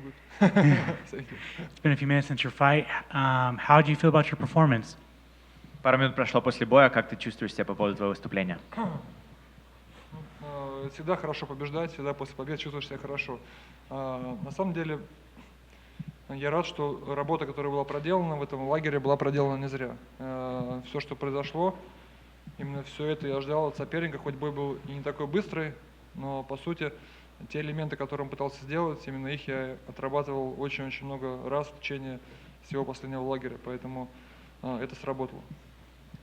good. Thank you. It's been a few minutes since your fight. How did you feel about your performance? Пару минут прошло после боя. Как ты чувствуешь себя по поводу твоего выступления? Всегда хорошо побеждать, всегда после побед чувствуешь себя хорошо. На самом деле, я рад, что работа, которая была проделана в этом лагере, была проделана не зря. Все, что произошло, именно все это я ждал от соперника, хоть бой был и не такой быстрый, но по сути те элементы, которые он пытался сделать, именно их я отрабатывал очень-очень много раз в течение всего последнего лагеря, поэтому это сработало.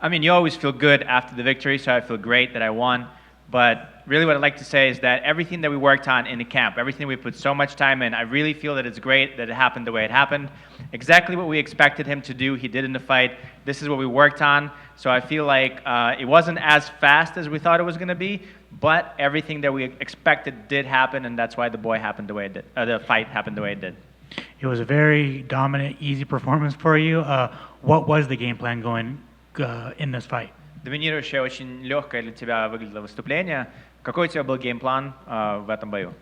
I mean, you always feel good after the victory, so I feel great that I won. But really what I'd like to say is that everything that we worked on in the camp, everything we put so much time in, I really feel that it's great that it happened the way it happened. Exactly what we expected him to do, he did in the fight. This is what we worked on. So I feel like it wasn't as fast as we thought it was going to be, but everything that we expected did happen, and that's why the fight happened the way it did. It was a very dominant, easy performance for you. What was the game plan going in this fight? Доминирующее, очень легкое для тебя выглядело выступление. Какой у тебя был геймплан в этом бою?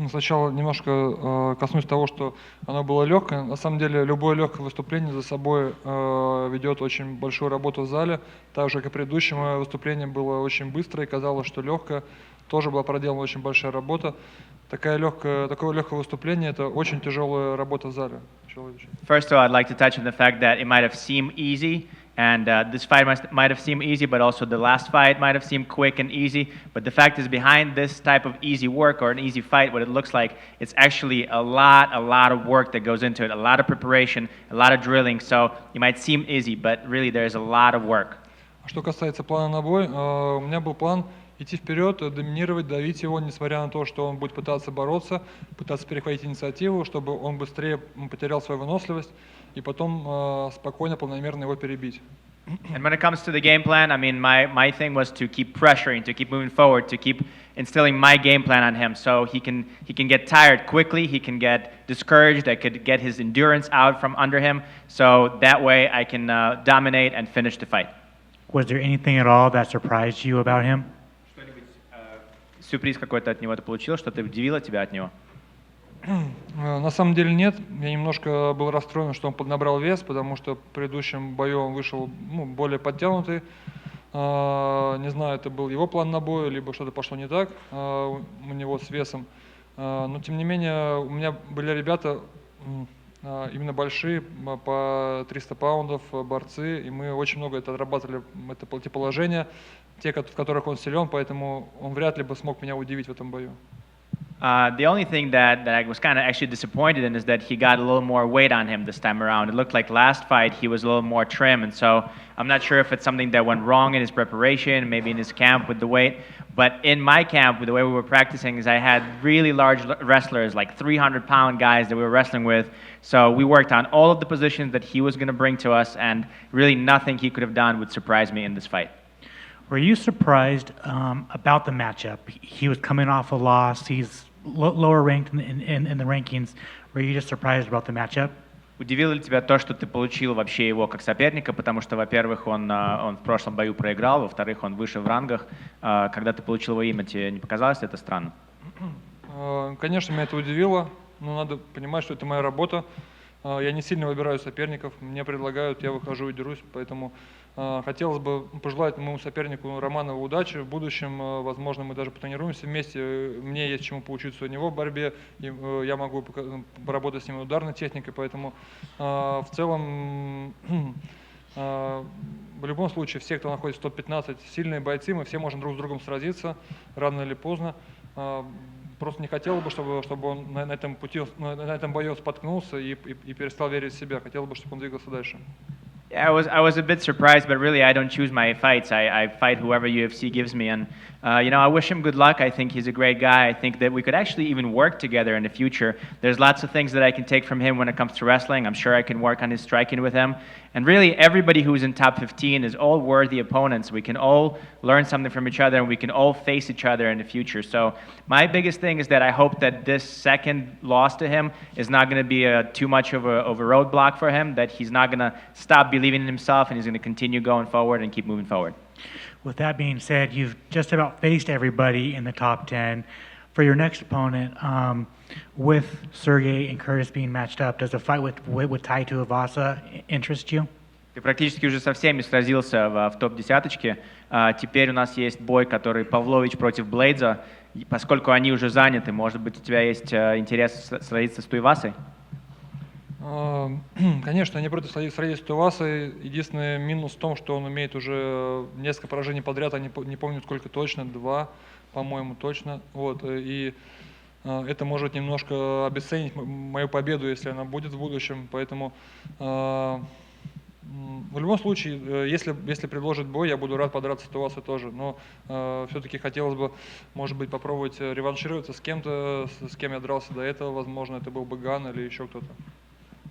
Сначала немножко коснусь того, что оно было легкое. На самом деле, любое легкое выступление за собой ведет очень большую работу в зале. Так же, как и предыдущее мое выступление было очень быстрое, и казалось, что легкое. Тоже была проделана очень большая работа. Такое легкое выступление – это очень тяжелая работа в зале. First of all, I'd like to touch on the fact that it might have seemed easy. And this fight might have seemed easy, but also the last fight might have seemed quick and easy. But the fact is, behind this type of easy work or an easy fight, what it looks like, it's actually a lot of work that goes into it, a lot of preparation, a lot of drilling. So it might seem easy, but really there's a lot of work. Что касается плана на бой, у меня был план идти вперед, доминировать, давить его, несмотря на то, что он будет пытаться бороться, пытаться перехватить инициативу, чтобы он быстрее потерял свою выносливость и потом спокойно, планомерно его перебить. And when it comes to the game plan, I mean, my thing was to keep pressuring, to keep moving forward, to keep instilling my game plan on him, so he can get tired quickly, he can get discouraged, I could get his endurance out from under him, so that way I can dominate and finish the fight. Was there anything at all that surprised you about him? Сюрприз какой-то от него ты получил, что-то удивило тебя от него? На самом деле нет. Я немножко был расстроен, что он поднабрал вес, потому что в предыдущем бою он вышел более подтянутый. Не знаю, это был его план на бой, либо что-то пошло не так у него с весом. Но тем не менее, у меня были ребята именно большие, по 300 паундов, борцы, и мы очень много это отрабатывали, эти положения, те, в которых он силен, поэтому он вряд ли бы смог меня удивить в этом бою. The only thing that I was kind of actually disappointed in is that he got a little more weight on him this time around. It looked like last fight he was a little more trim, and so I'm not sure if it's something that went wrong in his preparation, maybe in his camp with the weight. But in my camp, with the way we were practicing, is I had really large wrestlers, like 300-pound guys that we were wrestling with. So we worked on all of the positions that he was going to bring to us, and really nothing he could have done would surprise me in this fight. Were you surprised about the matchup? He was coming off a loss. He's lower ranked in the rankings. Were you just surprised about the matchup? Удивило ли тебя то, что ты получил вообще его как соперника, потому что, во-первых, он в прошлом бою проиграл, во-вторых, он выше в рангах. Когда ты получил его имя, тебе не показалось это странно? Конечно, меня это удивило, но надо понимать, что это моя работа. Я не сильно выбираю соперников, мне предлагают, я выхожу и дерусь, поэтому хотелось бы пожелать моему сопернику Романову удачи в будущем. Возможно, мы даже потренируемся вместе, мне есть чему поучиться у него в борьбе, я могу поработать с ним ударной техникой, поэтому в целом, в любом случае, все, кто находится в топ-15, сильные бойцы, мы все можем друг с другом сразиться, рано или поздно. Просто не хотел бы, чтобы он на этом бою споткнулся и перестал верить в себя. Хотел бы, чтобы он двигался дальше. Yeah, I was a bit surprised, but really I don't choose my fights. I fight whoever UFC gives me, and I wish him good luck. I think he's a great guy. I think that we could actually even work together in the future. There's lots of things that I can take from him when it comes to wrestling. I'm sure I can work on his striking with him. And really, everybody who's in top 15 is all worthy opponents. We can all learn something from each other, and we can all face each other in the future. So my biggest thing is that I hope that this second loss to him is not going to be too much of a roadblock for him, that he's not going to stop believing in himself, and he's going to continue going forward and keep moving forward. With that being said, you've just about faced everybody in the top 10. For your next opponent, With Sergey and Curtis being matched up, does a fight with Tai Tuivasa interest you? Ты практически уже со всеми сразился в топ-десяточке. Теперь у нас есть бой, который Павлович против Блейдза. И поскольку они уже заняты, может быть, у тебя есть интерес сразиться с Туивасой? Конечно, я не против сразиться с Туивасой. Единственный минус в том, что он имеет уже несколько поражений подряд, я не помню сколько точно, 2, по-моему, точно. Вот, и это может немножко обесценить мою победу, если она будет в будущем. Поэтому в любом случае, если предложит бой, я буду рад подраться с Туивасой тоже. Но все-таки хотелось бы, может быть, попробовать реваншироваться с кем-то, с кем я дрался до этого. Возможно, это был бы Ган или еще кто-то.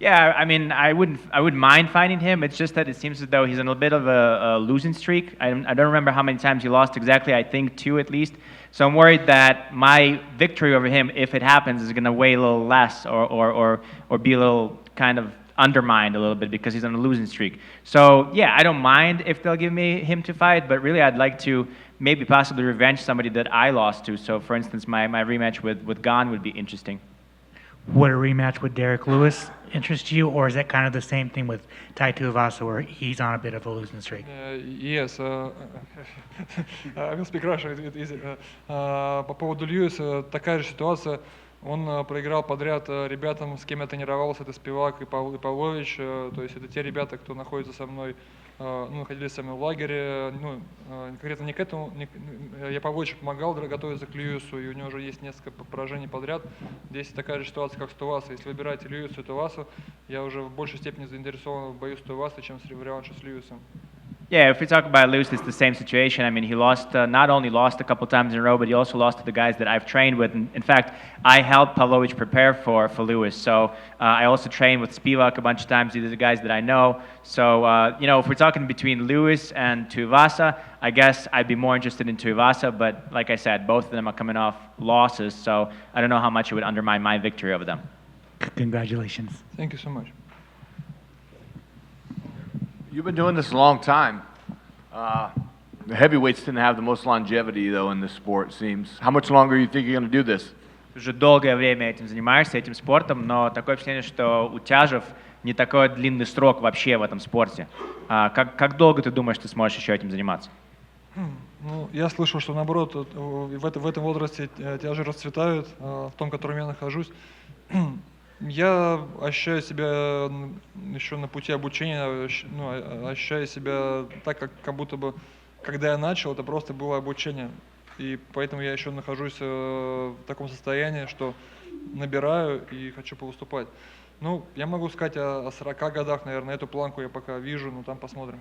Yeah, I mean, I wouldn't mind fighting him. It's just that it seems as though he's on a bit of a losing streak. I don't remember how many times he lost exactly. I think 2 at least. So I'm worried that my victory over him, if it happens, is going to weigh a little less or be a little kind of undermined a little bit because he's on a losing streak. So yeah, I don't mind if they'll give me him to fight, but really I'd like to maybe possibly revenge somebody that I lost to. So for instance, my rematch with Gane would be interesting. Would a rematch with Derek Lewis interest you, or is that kind of the same thing with Tai Tuivasa, where he's on a bit of a losing streak? Yes, I will speak Russian, it's easy. По поводу Льюиса, такая же ситуация. Он проиграл подряд ребятам, с кем я тренировался, это Спивак и Павлович. То есть это те ребята, кто находится со мной, находились со мной в лагере. Конкретно не к этому. Я Павловичу помогал готовиться к Льюису, и у него уже есть несколько поражений подряд. Здесь такая же ситуация, как с Туивасой. Если выбираете Льюису и Туивасу, я уже в большей степени заинтересован в бою с Туивасой, чем в реванше с Льюисом. Yeah, if we talk about Lewis, it's the same situation. I mean, he lost, not only lost a couple times in a row, but he also lost to the guys that I've trained with. And in fact, I helped Pavlovich prepare for Lewis. So I also trained with Spivak a bunch of times. These are the guys that I know. So, if we're talking between Lewis and Tuivasa, I guess I'd be more interested in Tuivasa. But like I said, both of them are coming off losses. So I don't know how much it would undermine my victory over them. Congratulations. Thank you so much. You've been doing this a long time. The heavyweights didn't have the most longevity, though, in this sport, it seems. How much longer do you think you're going to do this? Ты уже долгое время этим занимаешься, этим спортом, но такое впечатление, что у тяжев не такой длинный срок вообще в этом спорте. Как долго ты думаешь, ты сможешь еще этим заниматься? Я слышал, что наоборот, в этом возрасте тяжи расцветают, в том, в котором я нахожусь. Я ощущаю себя еще на пути обучения, ощущаю себя так, как будто бы, когда я начал, это просто было обучение. И поэтому я еще нахожусь в таком состоянии, что набираю и хочу повыступать. Я могу сказать о 40 годах, наверное, эту планку я пока вижу, но там посмотрим.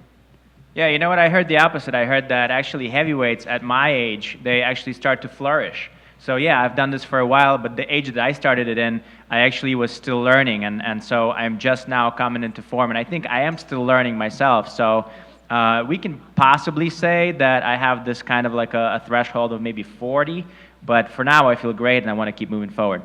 Yeah, you know what? I heard the opposite. I heard that actually heavyweights at my age, they actually start to flourish. So yeah, I've done this for a while, but the age that I started it in, I actually was still learning, and so I'm just now coming into form, and I think I am still learning myself. So we can possibly say that I have this kind of like a threshold of maybe 40, but for now I feel great and I want to keep moving forward.